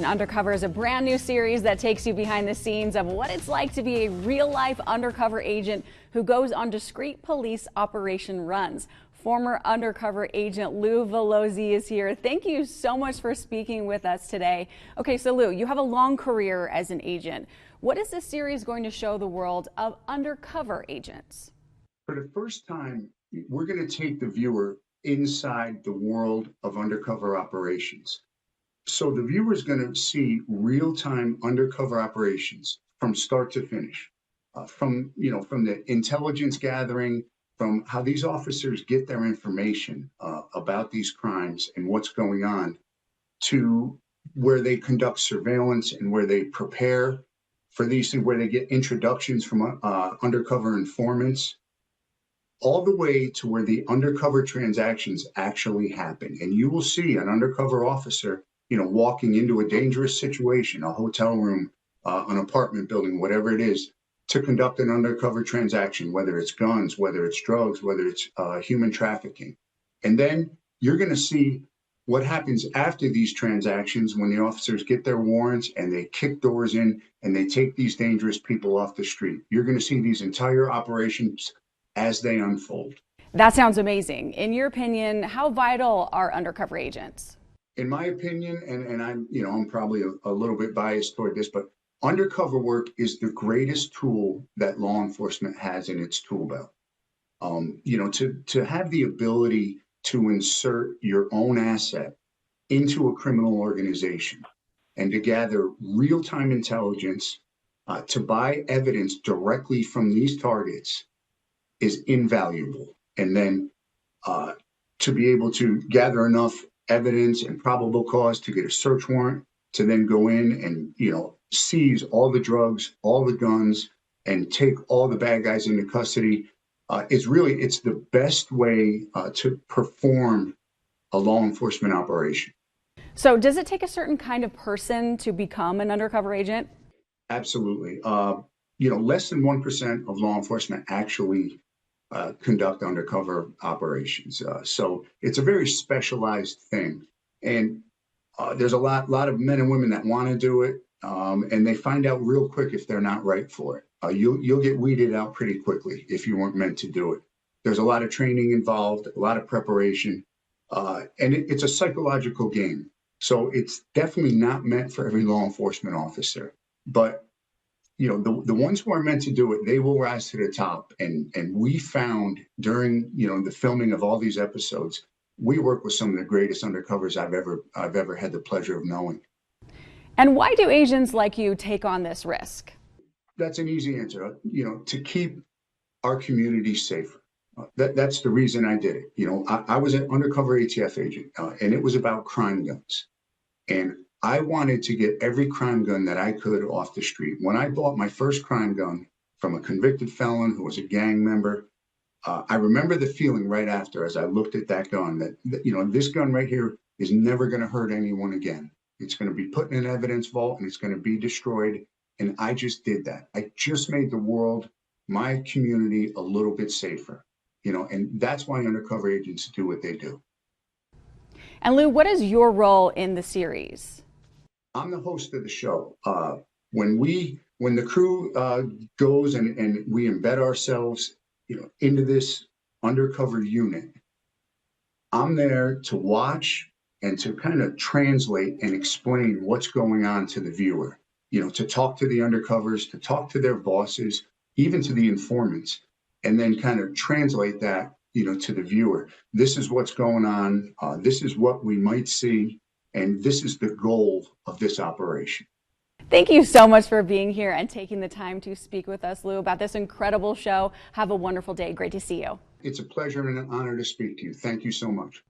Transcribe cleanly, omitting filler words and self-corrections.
Undercover is a brand new series that takes you behind the scenes of what it's like to be a real-life undercover agent who goes on discreet police operation runs. Former undercover agent Lou Velozzi is here. Thank you so much for speaking with us today. Okay, so Lou, you have a long career as an agent. What is this series going to show the world of undercover agents? For the first time, we're going to take the viewer inside the world of undercover operations. So the viewer is going to see real-time undercover operations from start to finish, from the intelligence gathering, from how these officers get their information about these crimes and what's going on, to where they conduct surveillance and where they prepare for these things, where they get introductions from undercover informants, all the way to where the undercover transactions actually happen. And you will see an undercover officer walking into a dangerous situation, a hotel room, an apartment building, whatever it is, to conduct an undercover transaction, whether it's guns, whether it's drugs, whether it's human trafficking. And then you're going to see what happens after these transactions when the officers get their warrants and they kick doors in and they take these dangerous people off the street. You're going to see these entire operations as they unfold. That sounds amazing. In your opinion, how vital are undercover agents? In my opinion, and I'm probably a little bit biased toward this, but undercover work is the greatest tool that law enforcement has in its tool belt. To have the ability to insert your own asset into a criminal organization and to gather real-time intelligence, to buy evidence directly from these targets is invaluable. And then to be able to gather enough evidence and probable cause to get a search warrant to then go in and seize all the drugs, all the guns, and take all the bad guys into custody. It's the best way to perform a law enforcement operation. So does it take a certain kind of person to become an undercover agent? Absolutely. Less than 1% of law enforcement actually conduct undercover operations. So it's a very specialized thing. And there's a lot of men and women that want to do it, and they find out real quick if they're not right for it. You'll get weeded out pretty quickly if you weren't meant to do it. There's a lot of training involved, a lot of preparation, and it's a psychological game. So it's definitely not meant for every law enforcement officer. But the ones who are meant to do it, they will rise to the top. And we found during the filming of all these episodes, we work with some of the greatest undercovers I've ever had the pleasure of knowing. And why do agents like you take on this risk? That's an easy answer. To keep our community safer. That's the reason I did it. I was an undercover ATF agent, and it was about crime guns. And I wanted to get every crime gun that I could off the street. When I bought my first crime gun from a convicted felon who was a gang member, I remember the feeling right after as I looked at that gun that this gun right here is never going to hurt anyone again. It's going to be put in an evidence vault and it's going to be destroyed. And I just did that. I just made the world, my community, a little bit safer. And that's why undercover agents do what they do. And Lou, what is your role in the series? I'm the host of the show. When the crew goes and we embed ourselves, into this undercover unit, I'm there to watch and to kind of translate and explain what's going on to the viewer. To talk to the undercovers, to talk to their bosses, even to the informants, and then kind of translate that, to the viewer. This is what's going on. This is what we might see. And this is the goal of this operation. Thank you so much for being here and taking the time to speak with us, Lou, about this incredible show. Have a wonderful day. Great to see you. It's a pleasure and an honor to speak to you. Thank you so much.